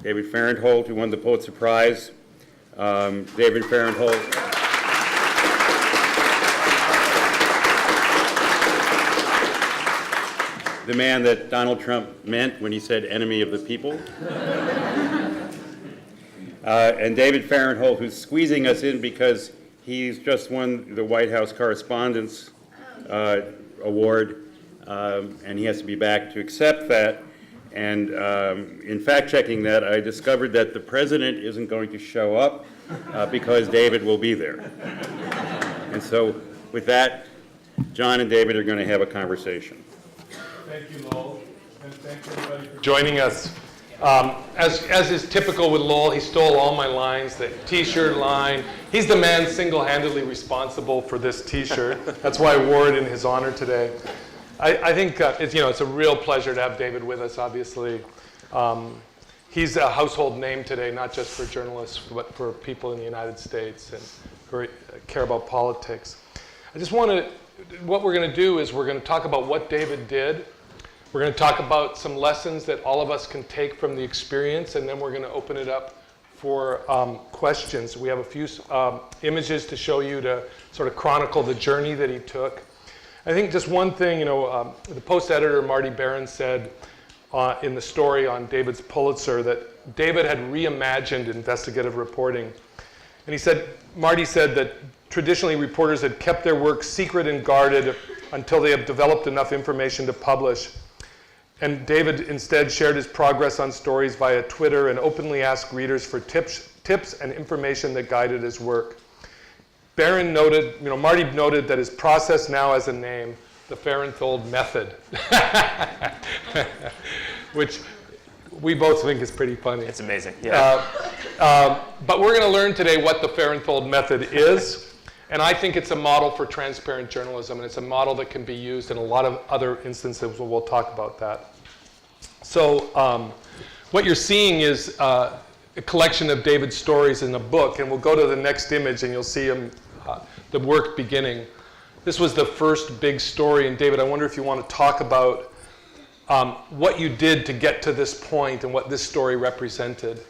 David Fahrenthold, who won the Pulitzer Prize. David Fahrenthold. The man that Donald Trump meant when he said enemy of the people. And David Fahrenthold, who's squeezing us in because he's just won the White House Correspondents' Award, and he has to be back to accept that. And in fact-checking that, I discovered that the president isn't going to show up because David will be there. And so with that, John and David are going to have a conversation. Thank you, Lowell, and thanks everybody for joining us. As is typical with Lowell, he stole all my lines, the T-shirt line. He's the man single-handedly responsible for this T-shirt. That's why I wore it in his honor today. I think it's a real pleasure to have David with us, obviously. He's a household name today, not just for journalists, but for people in the United States and who care about politics. What we're going to do is we're going to talk about what David did. We're going to talk about some lessons that all of us can take from the experience, and then we're going to open it up for questions. We have a few images to show you to sort of chronicle the journey that he took. I think just one thing, the Post editor, Marty Barron, said in the story on David's Pulitzer that David had reimagined investigative reporting. And Marty said that traditionally reporters had kept their work secret and guarded until they had developed enough information to publish. And David instead shared his progress on stories via Twitter and openly asked readers for tips and information that guided his work. Barron noted, Marty noted that his process now has a name, the Fahrenthold method, which we both think is pretty funny. It's amazing, yeah. But we're going to learn today what the Fahrenthold method is, and I think it's a model for transparent journalism, and it's a model that can be used in a lot of other instances. We'll talk about that. So what you're seeing is a collection of David's stories in a book, and we'll go to the next image and you'll see the work beginning. This was the first big story, and David, I wonder if you want to talk about what you did to get to this point and what this story represented.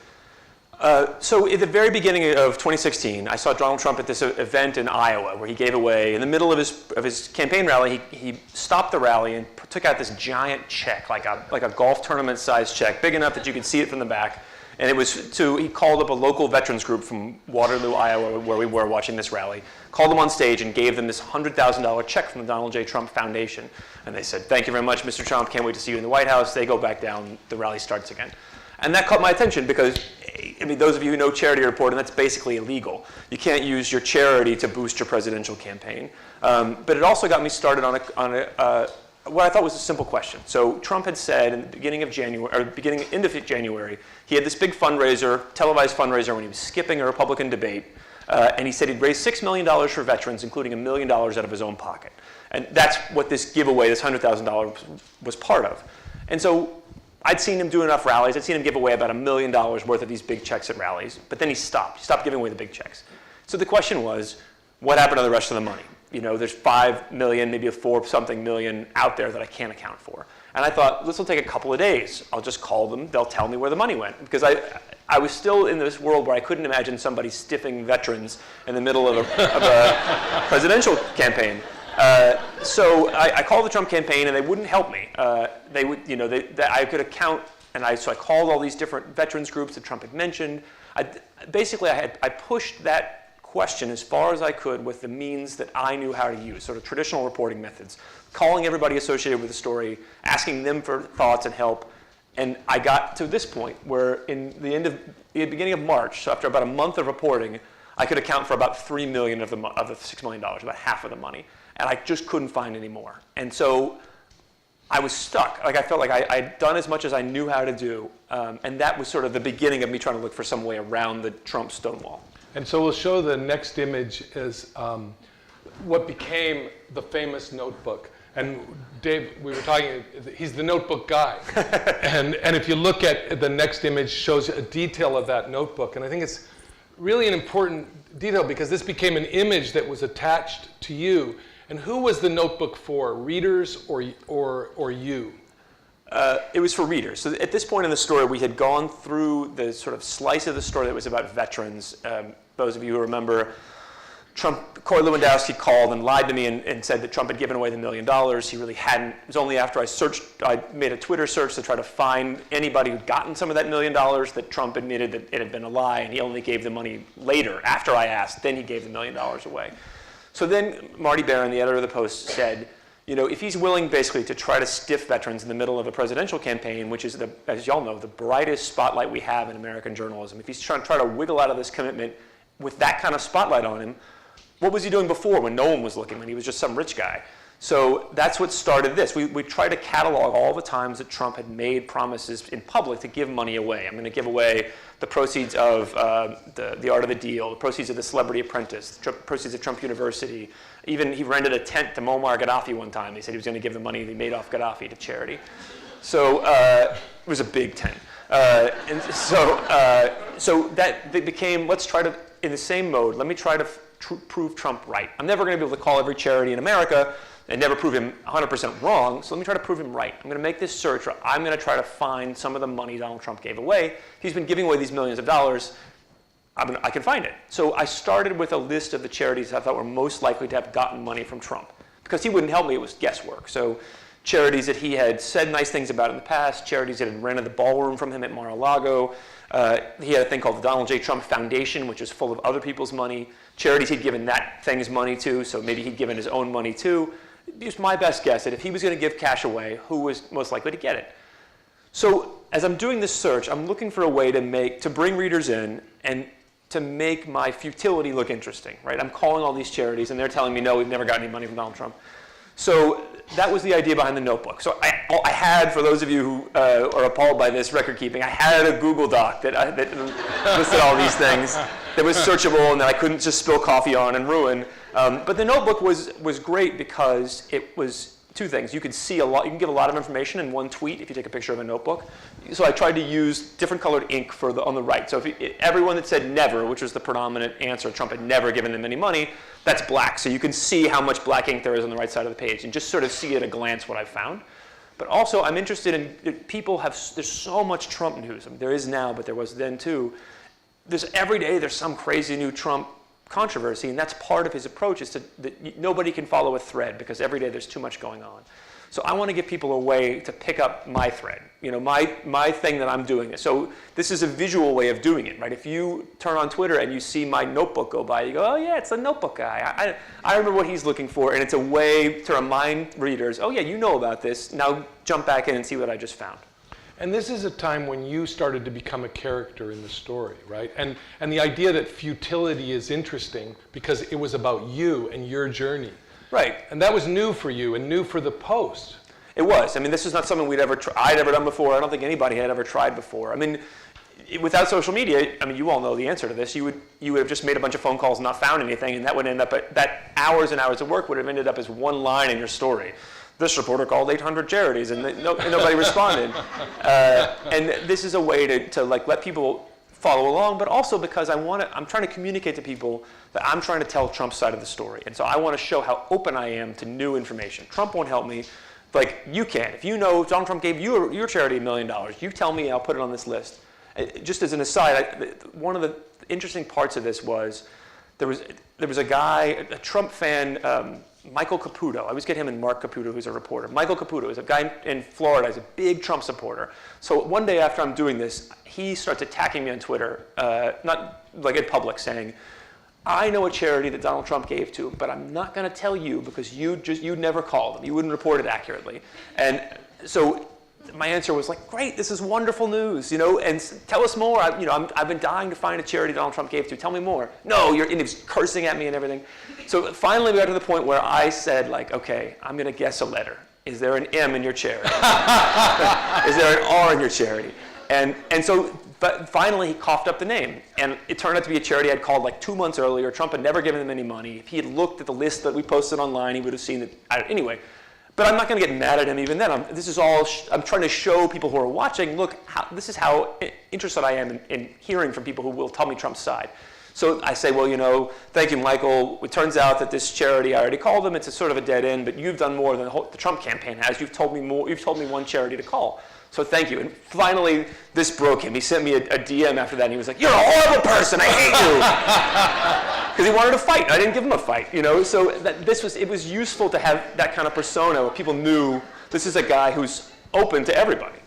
So at the very beginning of 2016, I saw Donald Trump at this event in Iowa where he gave away, in the middle of his campaign rally, he stopped the rally and took out this giant check, like a golf tournament-sized check, big enough that you could see it from the back. And it was he called up a local veterans group from Waterloo, Iowa, where we were watching this rally, called them on stage and gave them this $100,000 check from the Donald J. Trump Foundation. And they said, "Thank you very much, Mr. Trump. Can't wait to see you in the White House." They go back down. The rally starts again. And that caught my attention because, those of you who know charity reporting, that's basically illegal. You can't use your charity to boost your presidential campaign. But it also got me started on what I thought was a simple question. So Trump had said in the beginning of January, or end of January, he had this big fundraiser, televised fundraiser when he was skipping a Republican debate. And he said he'd raise $6 million for veterans, including $1 million out of his own pocket. And that's what this giveaway, this $100,000, was part of. And so I'd seen him do enough rallies. I'd seen him give away about $1 million worth of these big checks at rallies. But then he stopped. He stopped giving away the big checks. So the question was, what happened to the rest of the money? There's 5 million, maybe a 4-something million out there that I can't account for. And I thought, this will take a couple of days. I'll just call them. They'll tell me where the money went. Because I was still in this world where I couldn't imagine somebody stiffing veterans in the middle of a presidential campaign. So I called the Trump campaign, and they wouldn't help me. I could account, so I called all these different veterans groups that Trump had mentioned. I pushed that question as far as I could with the means that I knew how to use, sort of traditional reporting methods, calling everybody associated with the story, asking them for thoughts and help. And I got to this point where in the beginning of March, so after about a month of reporting, I could account for about $3 million of the $6 million, about half of the money. And I just couldn't find any more. And so I was stuck. I felt like I'd done as much as I knew how to do. And that was sort of the beginning of me trying to look for some way around the Trump stonewall. And so we'll show the next image is what became the famous notebook. And Dave, we were talking, he's the notebook guy. and if you look at the next image, shows a detail of that notebook. And I think it's really an important detail because this became an image that was attached to you. And who was the notebook for, readers or you? It was for readers. So at this point in the story, we had gone through the sort of slice of the story that was about veterans. Those of you who remember, Corey Lewandowski called and lied to me and said that Trump had given away the $1 million. He really hadn't. It was only after I made a Twitter search to try to find anybody who'd gotten some of that $1 million that Trump admitted that it had been a lie, and he only gave the money later, after I asked, then he gave the $1 million away. So then Marty Barron, the editor of the Post, said, if he's willing basically to try to stiff veterans in the middle of a presidential campaign, which is, as y'all know, the brightest spotlight we have in American journalism, if he's trying to wiggle out of this commitment with that kind of spotlight on him, what was he doing before when no one was looking, when he was just some rich guy? So that's what started this. We tried to catalog all the times that Trump had made promises in public to give money away. I'm going to give away the proceeds of the Art of the Deal, the proceeds of The Celebrity Apprentice, the proceeds of Trump University. Even he rented a tent to Muammar Gaddafi one time. He said he was going to give the money he made off Gaddafi to charity. So it was a big tent. And so that became, let's try to, in the same mode, let me try to prove Trump right. I'm never going to be able to call every charity in America and never prove him 100% wrong, so let me try to prove him right. I'm going to make this search where I'm going to try to find some of the money Donald Trump gave away. He's been giving away these millions of dollars. I can find it. So I started with a list of the charities I thought were most likely to have gotten money from Trump. Because he wouldn't help me, it was guesswork. So charities that he had said nice things about in the past, charities that had rented the ballroom from him at Mar-a-Lago. He had a thing called the Donald J. Trump Foundation, which was full of other people's money. Charities he'd given that thing's money to, so maybe he'd given his own money too. It was my best guess that if he was going to give cash away, who was most likely to get it? So as I'm doing this search, I'm looking for a way to bring readers in and to make my futility look interesting, right? I'm calling all these charities and they're telling me, no, we've never got any money from Donald Trump. So that was the idea behind the notebook. So I had, for those of you who are appalled by this record keeping, I had a Google Doc that listed all these things that was searchable and that I couldn't just spill coffee on and ruin. But the notebook was great because it was two things. You could see a lot. You can give a lot of information in one tweet if you take a picture of a notebook. So I tried to use different colored ink on the right. So everyone that said never, which was the predominant answer, Trump had never given them any money, that's black. So you can see how much black ink there is on the right side of the page and just sort of see at a glance what I found. But also I'm interested in there's so much Trump news. I mean, there is now, but there was then too. Every day there's some crazy new Trump controversy, and that's part of his approach, is that nobody can follow a thread because every day there's too much going on. So I want to give people a way to pick up my thread, my thing that I'm doing. So this is a visual way of doing it, right? If you turn on Twitter and you see my notebook go by, you go, oh yeah, it's the notebook guy. I remember what he's looking for, and it's a way to remind readers, oh yeah, you know about this. Now jump back in and see what I just found. And this is a time when you started to become a character in the story, right? And the idea that futility is interesting because it was about you and your journey. Right. And that was new for you and new for the Post. It was. I mean, this is not something I'd ever done before. I don't think anybody had ever tried before. I mean, without social media, I mean, you all know the answer to this. You would have just made a bunch of phone calls and not found anything, and that would end up that hours and hours of work would have ended up as one line in your story. This reporter called 800 charities and nobody responded. And this is a way to let people follow along, but also because I'm trying to communicate to people that I'm trying to tell Trump's side of the story. And so I want to show how open I am to new information. Trump won't help me, like you can. If you know Donald Trump gave your charity $1 million, you tell me, I'll put it on this list. Just as an aside, one of the interesting parts of this was there was a guy, a Trump fan, Michael Caputo. I always get him and Mark Caputo, who's a reporter. Michael Caputo is a guy in Florida. He's a big Trump supporter. So one day after I'm doing this, he starts attacking me on Twitter, not like in public, saying, I know a charity that Donald Trump gave to, but I'm not going to tell you because you'd never call them. You wouldn't report it accurately. And so my answer was like, great, this is wonderful news, and tell us more. I've been dying to find a charity Donald Trump gave to. Tell me more. No, and he was cursing at me and everything. So finally we got to the point where I said, like, okay, I'm going to guess a letter. Is there an M in your charity? Is there an R in your charity? And so, but finally he coughed up the name. And it turned out to be a charity I'd called like 2 months earlier. Trump had never given them any money. If he had looked at the list that we posted online, he would have seen that. Anyway. But I'm not going to get mad at him even then. I'm trying to show people who are watching, look, this is how interested I am in hearing from people who will tell me Trump's side. So I say, well, thank you, Michael. It turns out that this charity, I already called them. It's a sort of a dead end, but you've done more than the Trump campaign has. You've told me more. You've told me one charity to call. So thank you. And finally, this broke him. He sent me a DM after that, and he was like, "You're a horrible person. I hate you," because he wanted to fight. And I didn't give him a fight, So it was useful to have that kind of persona where people knew this is a guy who's open to everybody.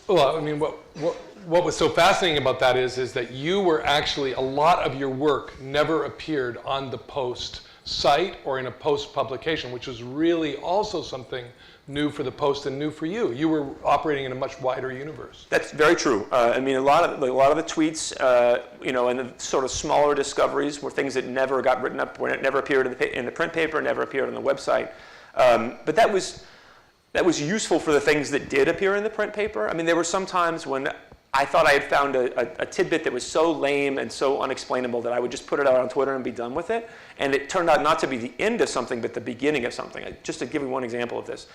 Well, I mean, what was so fascinating about that is that you were actually, a lot of your work never appeared on the Post site or in a Post publication, which was really also something new for the Post and new for you. You were operating in a much wider universe. That's very true. I mean, a lot of the tweets, and the sort of smaller discoveries were things that never got written up, when it never appeared in the print paper, never appeared on the website. But that was useful for the things that did appear in the print paper. I mean, there were some times when I thought I had found a tidbit that was so lame and so unexplainable that I would just put it out on Twitter and be done with it. And it turned out not to be the end of something, but the beginning of something. Just to give you one example of this.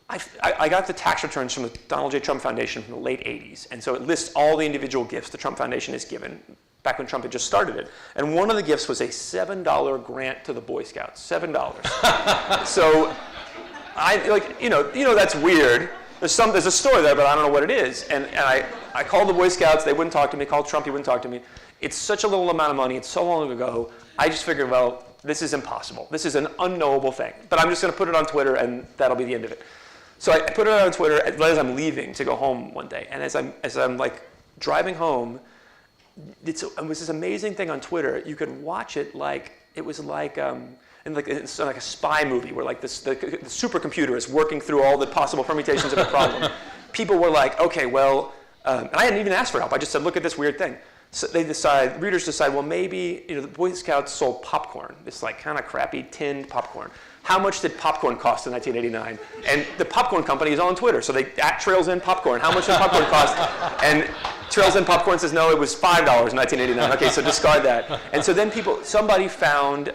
I got the tax returns from the Donald J. Trump Foundation from the late 80s. And so it lists all the individual gifts the Trump Foundation has given back when Trump had just started it. And one of the gifts was a $7 grant to the Boy Scouts. $7. So that's weird. There's a story there, but I don't know what it is. And I called the Boy Scouts. They wouldn't talk to me. Called Trump. He wouldn't talk to me. It's such a little amount of money. It's so long ago. I just figured, well, this is impossible. This is an unknowable thing. But I'm just going to put it on Twitter, and that'll be the end of it. So I put it on Twitter as I'm leaving to go home one day. And as I'm like driving home, it was this amazing thing on Twitter. You could watch it like it was like it's like a spy movie where like the supercomputer is working through all the possible permutations of a problem. People were like, okay, well, and I hadn't even asked for help. I just said, look at this weird thing. So readers decide, well, maybe the Boy Scouts sold popcorn, this like kind of crappy tinned popcorn. How much did popcorn cost in 1989? And the popcorn company is on Twitter, so they at Trails End Popcorn. How much did popcorn cost? And Trails End Popcorn says, no, it was $5 in 1989. Okay, so discard that. And so then somebody found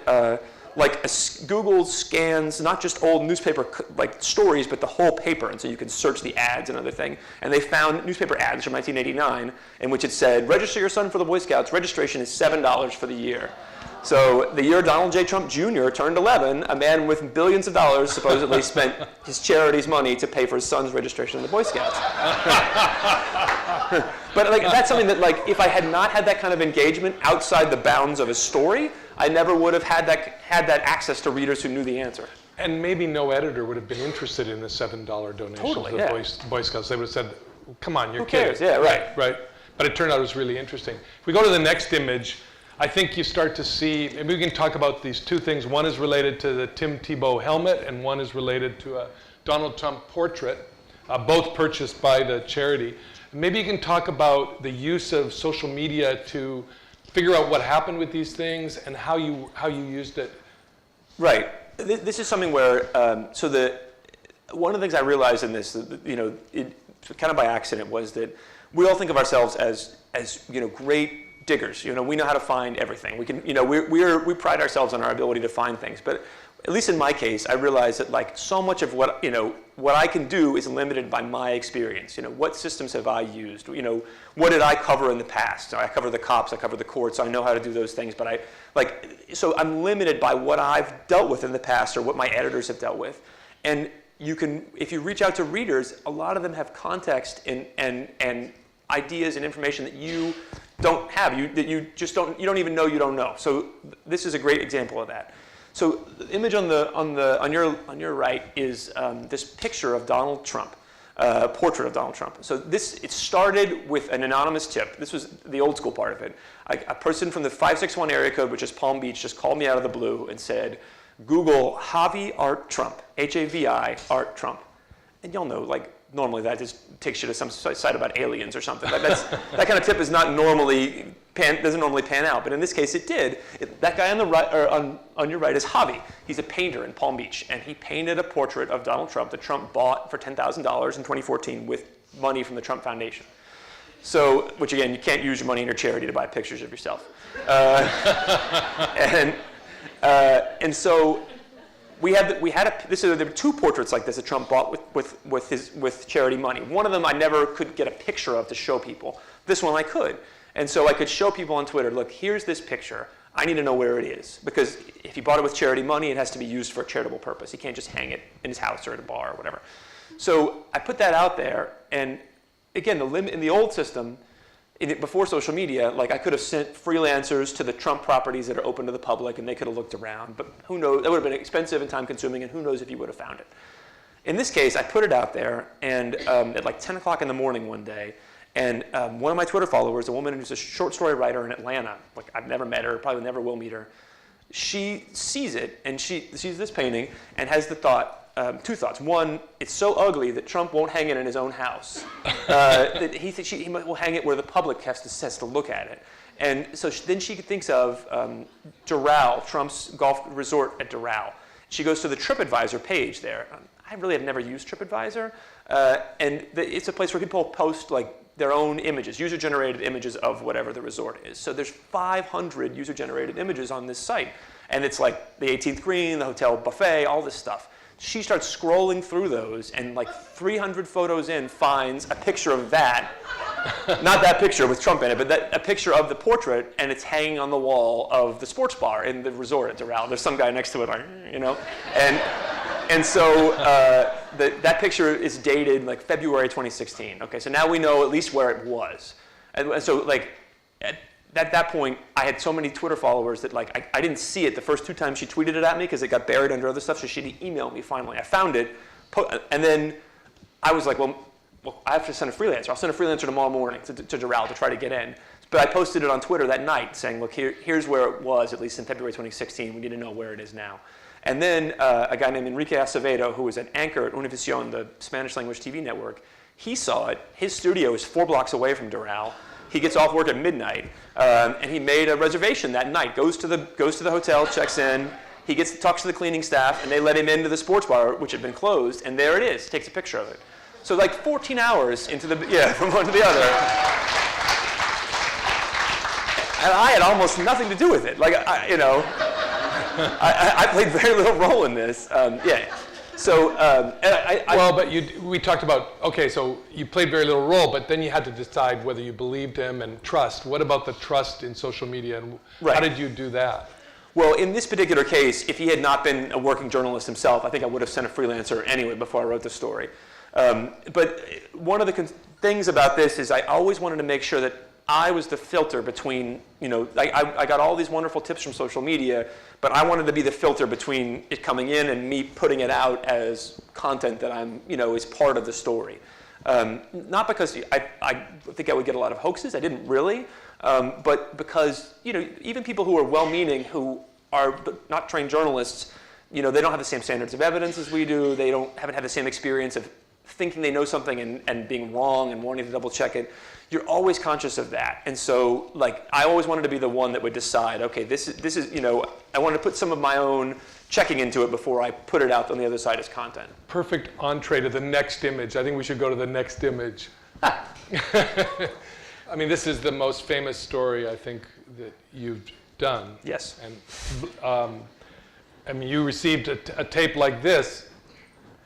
Google scans not just old newspaper like stories, but the whole paper, and so you can search the ads and other thing. And they found newspaper ads from 1989 in which it said, register your son for the Boy Scouts. Registration is $7 for the year. So the year Donald J. Trump Jr. turned 11, a man with billions of dollars supposedly spent his charity's money to pay for his son's registration in the Boy Scouts. But that's something that if I had not had that kind of engagement outside the bounds of a story, I never would have had that access to readers who knew the answer. And maybe no editor would have been interested in the $7 donation Totally, to the Boy Scouts. They would have said, come on, you're kidding. Who cares? Yeah, right. But it turned out it was really interesting. If we go to the next image, I think you start to see, maybe we can talk about these two things. One is related to the Tim Tebow helmet, and one is related to a Donald Trump portrait, both purchased by the charity. Maybe you can talk about the use of social media to figure out what happened with these things and how you used it. Right. This is something where, one of the things I realized in this, kind of by accident, was that we all think of ourselves as great diggers. We know how to find everything. We can, we pride ourselves on our ability to find things. But at least in my case, I realized that so much of what I can do is limited by my experience. What systems have I used? What did I cover in the past? I cover the cops, I cover the courts, so I know how to do those things. But so I'm limited by what I've dealt with in the past or what my editors have dealt with. And if you reach out to readers, a lot of them have context and ideas and information that you don't have, that you don't even know you don't know. So this is a great example of that. So the image on your right is this picture of Donald Trump, portrait of Donald Trump. So it started with an anonymous tip. This was the old school part of it. A person from the 561 area code, which is Palm Beach, just called me out of the blue and said, Google Javi Art Trump, H-A-V-I Art Trump. And y'all know, normally that just takes you to some site about aliens or something. That kind of tip is not normally doesn't normally pan out, but in this case it did. That guy on the right, or on your right, is Javi. He's a painter in Palm Beach, and he painted a portrait of Donald Trump that Trump bought for $10,000 in 2014 with money from the Trump Foundation. So, which again, you can't use your money in your charity to buy pictures of yourself. And so. There were two portraits like this that Trump bought with charity money. One of them I never could get a picture of to show people. This one I could. And so I could show people on Twitter, look, here's this picture. I need to know where it is. Because if he bought it with charity money, it has to be used for a charitable purpose. He can't just hang it in his house or at a bar or whatever. So I put that out there. And again, the limit in the old system, before social media, like I could have sent freelancers to the Trump properties that are open to the public, and they could have looked around. But who knows? That would have been expensive and time-consuming, and who knows if you would have found it. In this case, I put it out there, and at like 10 o'clock in the morning one day, and one of my Twitter followers, a woman who's a short story writer in Atlanta, like I've never met her, probably never will meet her, she sees it, and she sees this painting, and has the thought, two thoughts. One, it's so ugly that Trump won't hang it in his own house. That he thinks he will hang it where the public has to look at it. And so then she thinks of Doral, Trump's golf resort at Doral. She goes to the TripAdvisor page there. I really have never used TripAdvisor. And it's a place where people post like their own images, user-generated images of whatever the resort is. So there's 500 user-generated images on this site. And it's like the 18th green, the hotel buffet, all this stuff. She starts scrolling through those, and like 300 photos in, finds a picture of that. Not that picture with Trump in it, but a picture of the portrait, and it's hanging on the wall of the sports bar in the resort at Doral. There's some guy next to it, like, you know? And so that picture is dated like February 2016. Okay, so now we know at least where it was. And so like, at that point, I had so many Twitter followers that like I didn't see it the first 2 times she tweeted it at me because it got buried under other stuff, so she emailed me finally. I found it, and then I was like, well, I have to send a freelancer. I'll send a freelancer tomorrow morning to Doral to try to get in. But I posted it on Twitter that night saying, look, here's where it was, at least in February 2016. We need to know where it is now. And then a guy named Enrique Acevedo, who was an anchor at Univision, the Spanish language TV network, he saw it. His studio is 4 blocks away from Doral. He gets off work at midnight, and he made a reservation that night. Goes to the hotel, checks in. He talks to the cleaning staff, and they let him into the sports bar, which had been closed. And there it is. Takes a picture of it. So like 14 hours into from one to the other. And I had almost nothing to do with it. Like I played very little role in this. So, we talked about, okay, so you played very little role, but then you had to decide whether you believed him and trust. What about the trust in social media, and how did you do that? Well, in this particular case, if he had not been a working journalist himself, I think I would have sent a freelancer anyway before I wrote the story. But one of the things about this is I always wanted to make sure that I was the filter between, I got all these wonderful tips from social media, but I wanted to be the filter between it coming in and me putting it out as content that is part of the story. Not because I think I would get a lot of hoaxes, I didn't really, but because, even people who are well-meaning, who are not trained journalists, they don't have the same standards of evidence as we do, haven't had the same experience of thinking they know something and being wrong and wanting to double check it. You're always conscious of that. And so, I always wanted to be the one that would decide, okay, this is, I wanted to put some of my own checking into it before I put it out on the other side as content. Perfect entree to the next image. I think we should go to the next image. I mean, this is the most famous story, I think, that you've done. Yes. And you received a tape like this.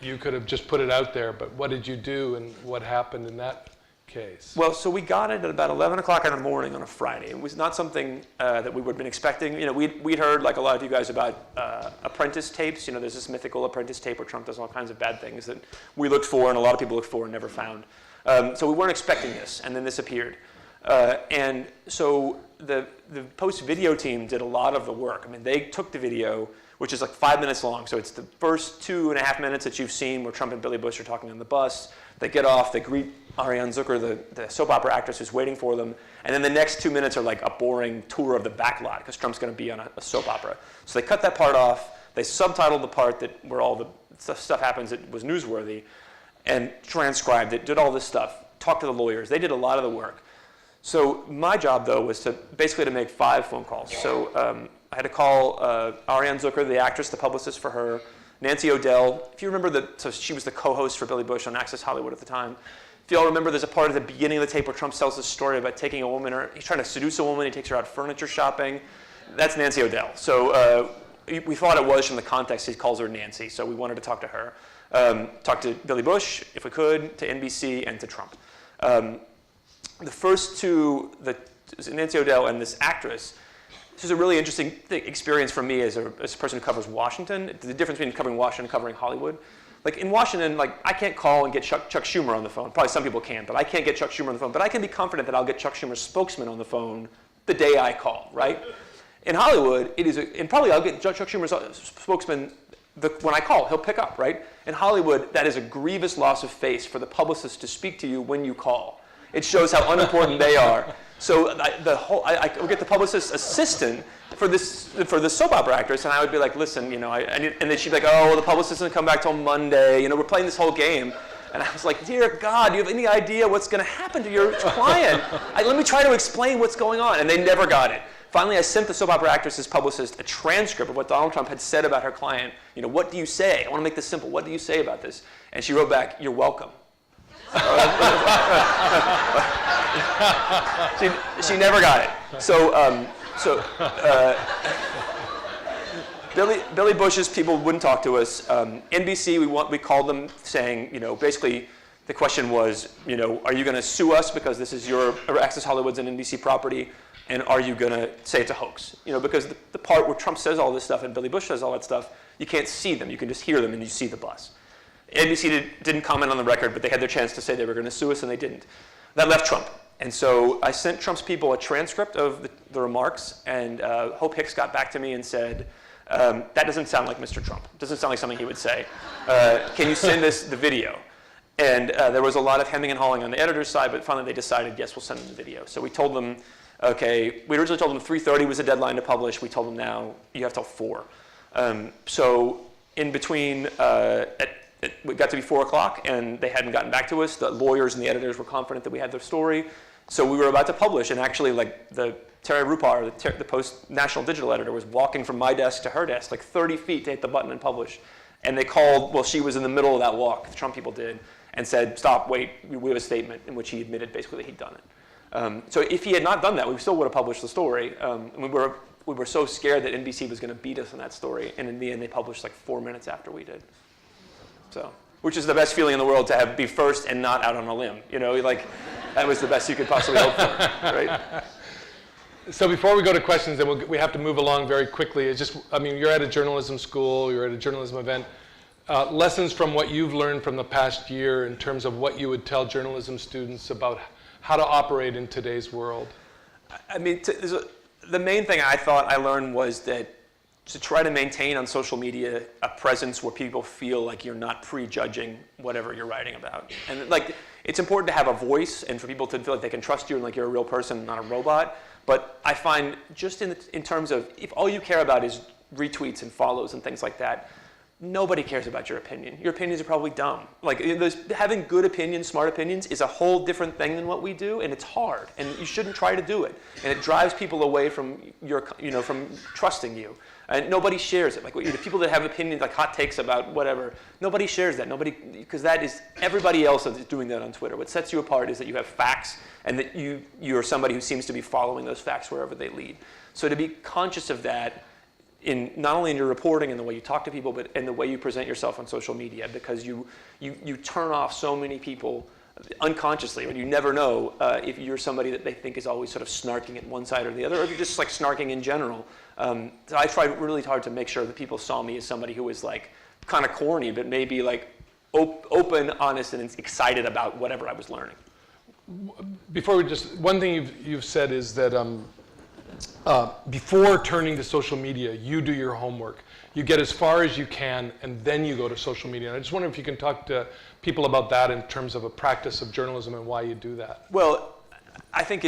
You could have just put it out there, but what did you do, and what happened in that case? Well, so we got it at about 11 o'clock in the morning on a Friday. It was not something that we would have been expecting. We'd heard, like a lot of you guys, about apprentice tapes. There's this mythical apprentice tape where Trump does all kinds of bad things that we looked for and a lot of people looked for and never found. So we weren't expecting this, and then this appeared. And so the post-video team did a lot of the work. I mean, they took the video, which is like 5 minutes long. So it's the first 2.5 minutes that you've seen where Trump and Billy Bush are talking on the bus. They get off, they greet Ariane Zucker, the soap opera actress who's waiting for them. And then the next 2 minutes are like a boring tour of the back lot because Trump's going to be on a soap opera. So they cut that part off. They subtitled the part where all the stuff happens that was newsworthy and transcribed it, did all this stuff, talked to the lawyers. They did a lot of the work. So my job, though, was to make 5 phone calls. So I had to call Ariane Zucker, the actress, the publicist for her, Nancy O'Dell. If you remember, so she was the co-host for Billy Bush on Access Hollywood at the time. If you all remember, there's a part at the beginning of the tape where Trump tells this story about taking a woman, he's trying to seduce a woman, he takes her out furniture shopping. That's Nancy O'Dell. So we thought it was from the context, he calls her Nancy, so we wanted to talk to her. Talk to Billy Bush, if we could, to NBC, and to Trump. The first 2, the Nancy O'Dell and this actress. This is a really interesting experience for me as a person who covers Washington. The difference between covering Washington and covering Hollywood. Like in Washington, like I can't call and get Chuck Schumer on the phone. Probably some people can, but I can't get Chuck Schumer on the phone. But I can be confident that I'll get Chuck Schumer's spokesman on the phone the day I call, right? In Hollywood, and probably I'll get Chuck Schumer's spokesman when I call. He'll pick up, right? In Hollywood, that is a grievous loss of face for the publicist to speak to you when you call. It shows how unimportant they are. So I would get the publicist's assistant for the soap opera actress, and I would be like, listen, and then she'd be like, oh, well, the publicist doesn't come back till Monday. We're playing this whole game. And I was like, dear God, do you have any idea what's going to happen to your client? Let me try to explain what's going on. And they never got it. Finally, I sent the soap opera actress's publicist a transcript of what Donald Trump had said about her client. What do you say? I want to make this simple. What do you say about this? And she wrote back, you're welcome. She never got it. So Billy Bush's people wouldn't talk to us. NBC, we called them saying, basically the question was, are you going to sue us because this is your Access Hollywood's an NBC property, and are you going to say it's a hoax? Because the part where Trump says all this stuff and Billy Bush says all that stuff, you can't see them. You can just hear them and you see the bus. NBC didn't comment on the record, but they had their chance to say they were going to sue us, and they didn't. That left Trump. And so I sent Trump's people a transcript of the remarks, and Hope Hicks got back to me and said, that doesn't sound like Mr. Trump. It doesn't sound like something he would say. Can you send us the video? And there was a lot of hemming and hawing on the editor's side, but finally they decided, yes, we'll send them the video. So we told them, okay, we originally told them 3:30 was the deadline to publish. We told them now you have till 4. So in between, it got to be 4 o'clock, and they hadn't gotten back to us. The lawyers and the editors were confident that we had their story. So we were about to publish, and actually, like, Terry Rupar, the Post National Digital Editor, was walking from my desk to her desk, like 30 feet to hit the button and publish. And they called, well, she was in the middle of that walk, the Trump people did, and said, stop, wait, we have a statement in which he admitted basically that he'd done it. So if he had not done that, we still would have published the story. And we were so scared that NBC was going to beat us on that story, and in the end, they published like 4 minutes after we did. So, which is the best feeling in the world, to be first and not out on a limb. That was the best you could possibly hope for, right? So before we go to questions, and we have to move along very quickly. You're at a journalism school, you're at a journalism event. Lessons from what you've learned from the past year in terms of what you would tell journalism students about how to operate in today's world. The main thing I thought I learned was that to try to maintain on social media a presence where people feel like you're not prejudging whatever you're writing about. And it's important to have a voice and for people to feel like they can trust you and like you're a real person, not a robot. But I find just in terms of, if all you care about is retweets and follows and things like that, nobody cares about your opinion. Your opinions are probably dumb. Having good opinions, smart opinions, is a whole different thing than what we do, and it's hard. And you shouldn't try to do it. And it drives people away from from trusting you. And nobody shares it. The people that have opinions, like hot takes about whatever, nobody shares that. Because that is, everybody else is doing that on Twitter. What sets you apart is that you have facts, and that you're somebody who seems to be following those facts wherever they lead. So to be conscious of that, not only in your reporting and the way you talk to people, but in the way you present yourself on social media, because you turn off so many people unconsciously, and you never know if you're somebody that they think is always sort of snarking at one side or the other, or if you're just like snarking in general. So I tried really hard to make sure that people saw me as somebody who was like kind of corny, but maybe like open, honest, and excited about whatever I was learning. Before one thing you've said is that before turning to social media, you do your homework. You get as far as you can, and then you go to social media. And I just wonder if you can talk to people about that in terms of a practice of journalism and why you do that. Well, I think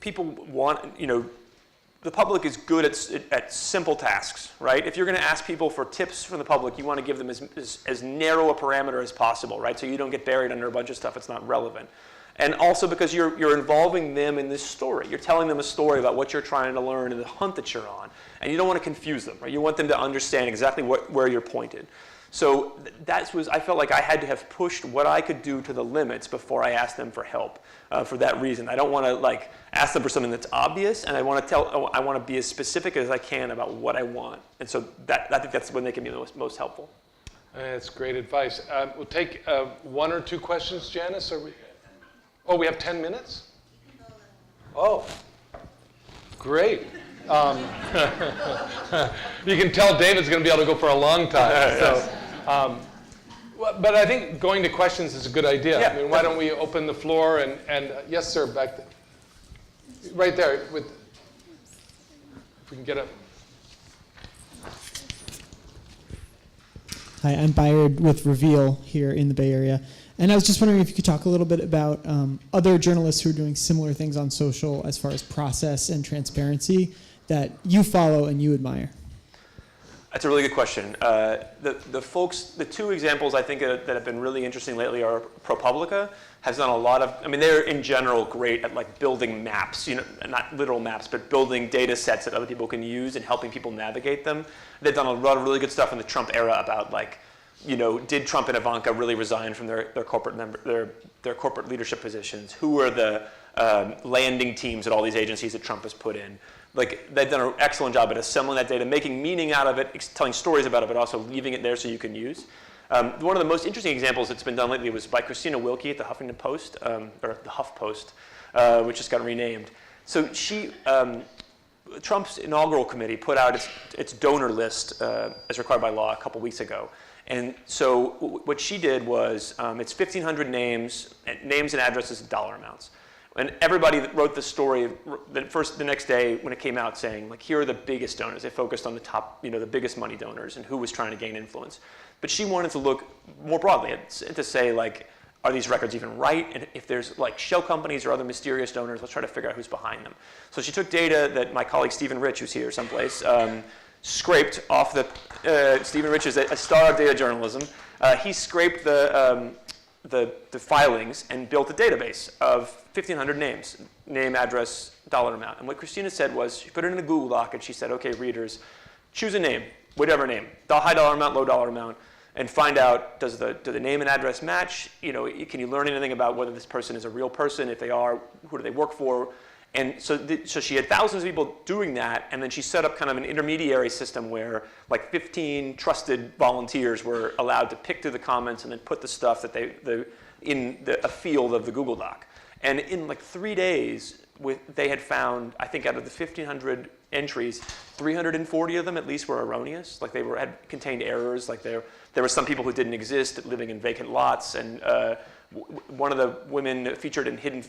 people want, the public is good at simple tasks, right? If you're going to ask people for tips from the public, you want to give them as narrow a parameter as possible, right? So you don't get buried under a bunch of stuff that's not relevant. And also because you're involving them in this story. You're telling them a story about what you're trying to learn and the hunt that you're on. And you don't want to confuse them, right? You want them to understand exactly where you're pointed. So I felt like I had to have pushed what I could do to the limits before I asked them for help. For that reason, I don't want to ask them for something that's obvious, and I want to be as specific as I can about what I want. And so I think that's when they can be the most helpful. That's great advice. We'll take 1 or 2 questions, Janice. We have 10 minutes? Oh, Great. You can tell David's going to be able to go for a long time. So, but I think going to questions is a good idea. Yeah, I mean, why don't we open the floor and yes, sir, back there. Right there. If we can get up. Hi, I'm Byard with Reveal here in the Bay Area. And I was just wondering if you could talk a little bit about other journalists who are doing similar things on social as far as process and transparency that you follow and you admire. That's a really good question. The two examples I think that have been really interesting lately are ProPublica has done a lot of, I mean, they're in general great at like building maps, you know, not literal maps, but building data sets that other people can use and helping people navigate them. They've done a lot of really good stuff in the Trump era about like, you know, did Trump and Ivanka really resign from their corporate leadership positions? Who are the landing teams at all these agencies that Trump has put in? Like, they've done an excellent job at assembling that data, making meaning out of it, telling stories about it, but also leaving it there so you can use. One of the most interesting examples that's been done lately was by Christina Wilkie at the Huffington Post, or the Huff Post, which just got renamed. So she, Trump's inaugural committee put out its donor list as required by law a couple weeks ago. And so what she did was, it's 1,500 names and addresses and dollar amounts. And everybody that wrote the story the next day when it came out saying, like, here are the biggest donors. They focused on the top, you know, the biggest money donors and who was trying to gain influence. But she wanted to look more broadly and to say, like, are these records even right? And if there's like shell companies or other mysterious donors, let's try to figure out who's behind them. So she took data that my colleague Stephen Rich, who's here someplace, scraped off Stephen Rich is a star of data journalism. He scraped the filings and built a database of 1,500 names, name, address, dollar amount. And what Christina said was, she put it in a Google Doc and she said, okay, readers, choose a name, whatever name, high dollar amount, low dollar amount, and find out, do the name and address match? You know, can you learn anything about whether this person is a real person? If they are, who do they work for? And so she had thousands of people doing that, and then she set up kind of an intermediary system where like 15 trusted volunteers were allowed to pick through the comments and then put the stuff that in a field of the Google Doc. And in like 3 days, they had found, I think out of the 1,500 entries, 340 of them at least were erroneous. Like they had contained errors. Like there were some people who didn't exist living in vacant lots, and one of the women featured in Hidden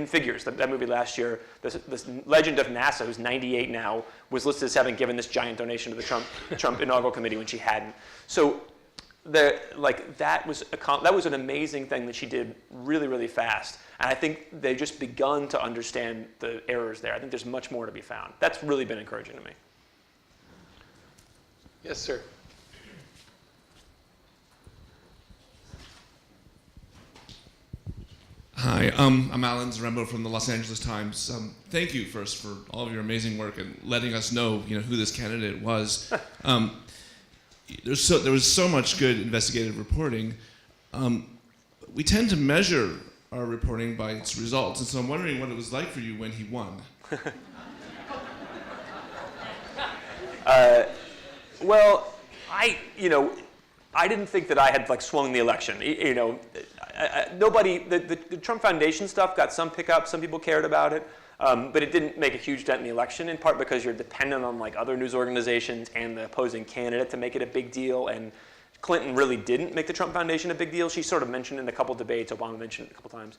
Figures, that movie last year, this legend of NASA, who's 98 now, was listed as having given this giant donation to the Trump inaugural committee when she hadn't. So that was an amazing thing that she did really, really fast. And I think they've just begun to understand the errors there. I think there's much more to be found. That's really been encouraging to me. Yes, sir. Hi, I'm Alan Zarembo from the Los Angeles Times. Thank you first for all of your amazing work and letting us know, who this candidate was. There was so much good investigative reporting. We tend to measure our reporting by its results, and so I'm wondering what it was like for you when he won. Well, I didn't think that I had like swung the election. Nobody, the Trump Foundation stuff got some pickup, some people cared about it, but it didn't make a huge dent in the election, in part because you're dependent on like other news organizations and the opposing candidate to make it a big deal, and Clinton really didn't make the Trump Foundation a big deal. She sort of mentioned in a couple debates, Obama mentioned it a couple times.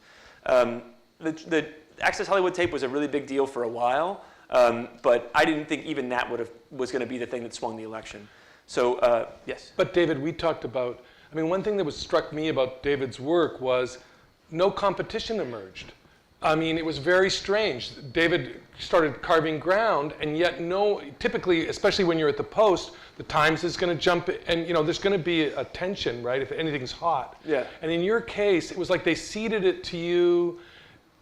The Access Hollywood tape was a really big deal for a while, but I didn't think even that was going to be the thing that swung the election. So, yes. But David, we talked about, one thing that struck me about David's work was no competition emerged. It was very strange. David started carving ground, and yet typically, especially when you're at the Post, the Times is going to jump, and there's going to be a tension, right, if anything's hot. Yeah. And in your case, it was like they ceded it to you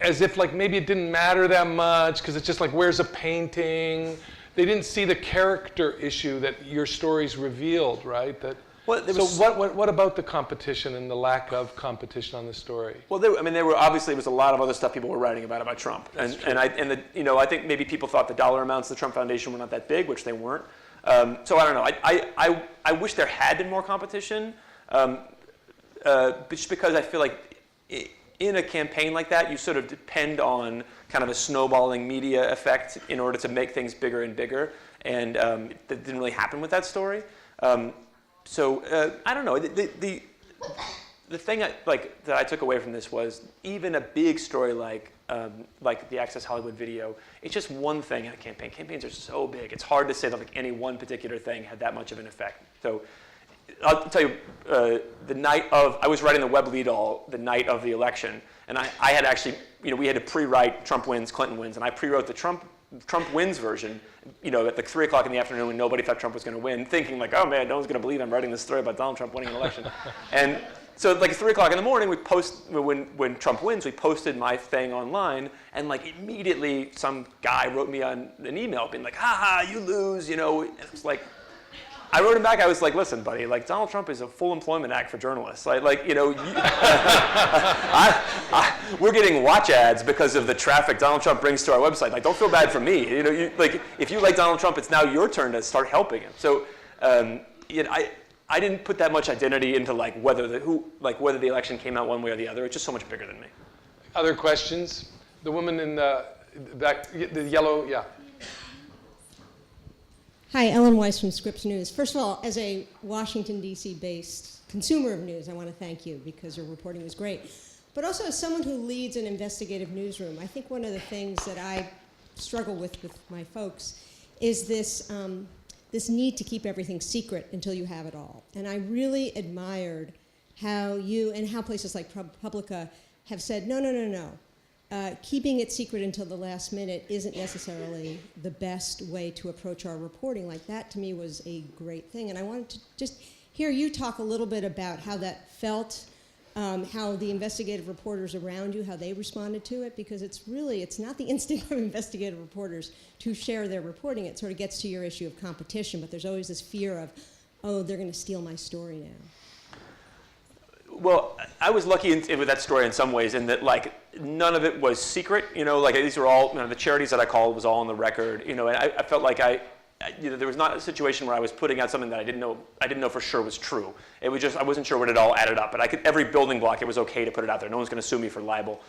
as if like maybe it didn't matter that much, because it's just like, where's a painting? They didn't see the character issue that your stories revealed, right? What about the competition and the lack of competition on the story? Well, there were obviously was a lot of other stuff people were writing about Trump, I think maybe people thought the dollar amounts of the Trump Foundation were not that big, which they weren't. So I don't know. I wish there had been more competition, just because I feel like in a campaign like that, you sort of depend on kind of a snowballing media effect in order to make things bigger and bigger. And that didn't really happen with that story. So I don't know. The thing that I took away from this was even a big story like the Access Hollywood video, it's just one thing in a campaign. Campaigns are so big. It's hard to say that any one particular thing had that much of an effect. So I'll tell you, the night of, I was writing the web lead all the night of the election, and I had actually, we had to pre-write Trump wins, Clinton wins, and I pre-wrote the Trump wins version, at like 3 o'clock in the afternoon when nobody thought Trump was going to win, thinking like, oh man, no one's going to believe I'm writing this story about Donald Trump winning an election. And so like 3 o'clock in the morning, when Trump wins, we posted my thing online, and like immediately some guy wrote me on an email being like, haha, you lose, and it was like, I wrote him back. I was like, listen, buddy, like Donald Trump is a full employment act for journalists. We're getting watch ads because of the traffic Donald Trump brings to our website. Like, don't feel bad for me. If you like Donald Trump, it's now your turn to start helping him. So, I didn't put that much identity into whether the election came out one way or the other. It's just so much bigger than me. Other questions? The woman in the back, the yellow, yeah. Hi, Ellen Weiss from Scripps News. First of all, as a Washington, D.C. based consumer of news, I want to thank you because your reporting was great. But also as someone who leads an investigative newsroom, I think one of the things that I struggle with my folks is this need to keep everything secret until you have it all. And I really admired how you and how places like Publica have said, no. Keeping it secret until the last minute isn't necessarily the best way to approach our reporting. Like that to me was a great thing. And I wanted to just hear you talk a little bit about how that felt, how the investigative reporters around you, how they responded to it, because it's not the instinct of investigative reporters to share their reporting. It sort of gets to your issue of competition, but there's always this fear of, oh, they're going to steal my story now. Well, I was lucky with that story in some ways in that none of it was secret. These were all, the charities that I called was all on the record. And I felt like there was not a situation where I was putting out something that I didn't know for sure was true. It was just, I wasn't sure what it all added up. But every building block, it was okay to put it out there. No one's going to sue me for libel.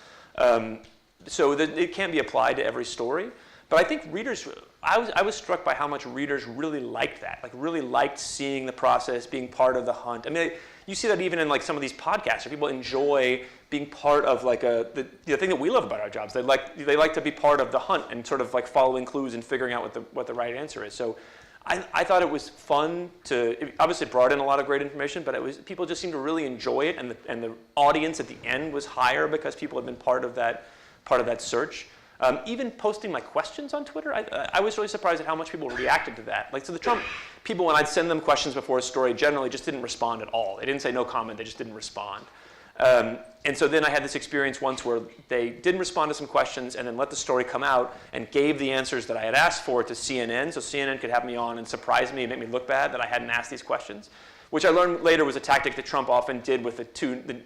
So it can't be applied to every story. But I think readers, I was struck by how much readers really liked that. Really liked seeing the process, being part of the hunt. I mean, you see that even in some of these podcasts where people enjoy being part of the thing that we love about our jobs. They like to be part of the hunt and sort of following clues and figuring out what the right answer is. So I thought it was fun it obviously brought in a lot of great information, but people just seemed to really enjoy it, and the audience at the end was higher because people had been part of that search. Even posting my questions on Twitter, I was really surprised at how much people reacted to that. So the Trump people, when I'd send them questions before a story, generally just didn't respond at all. They didn't say no comment, they just didn't respond. And so then I had this experience once where they didn't respond to some questions and then let the story come out and gave the answers that I had asked for to CNN, so CNN could have me on and surprise me and make me look bad that I hadn't asked these questions, which I learned later was a tactic that Trump often did with the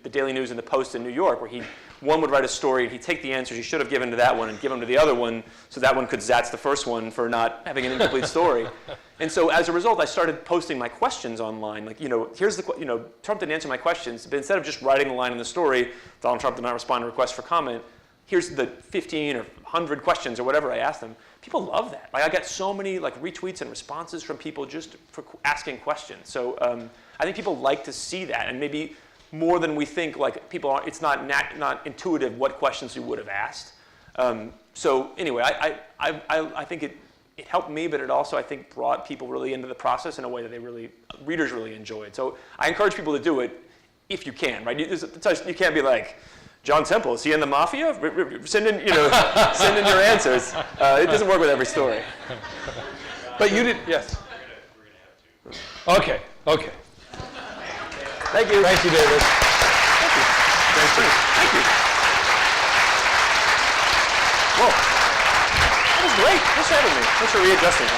Daily News and the Post in New York, where one would write a story and he'd take the answers he should have given to that one and give them to the other one so that one could zats the first one for not having an incomplete story. And so as a result, I started posting my questions online. Here's Trump didn't answer my questions, but instead of just writing the line in the story, Donald Trump did not respond to requests for comment, here's the 15 or 100 questions or whatever I asked them. People love that. I got so many retweets and responses from people just for asking questions. So I think people like to see that, and maybe more than we think, it's not intuitive what questions you would have asked. So anyway, I think it helped me, but it also, I think, brought people really into the process in a way that readers really enjoyed. So I encourage people to do it if you can, right? You can't be like, John Temple, is he in the mafia? Send in your answers. It doesn't work with every story. But you did, yes. Okay. Thank you. Thank you, David. Thank you. Whoa. That was great. Thanks for having me. Thanks for readjusting.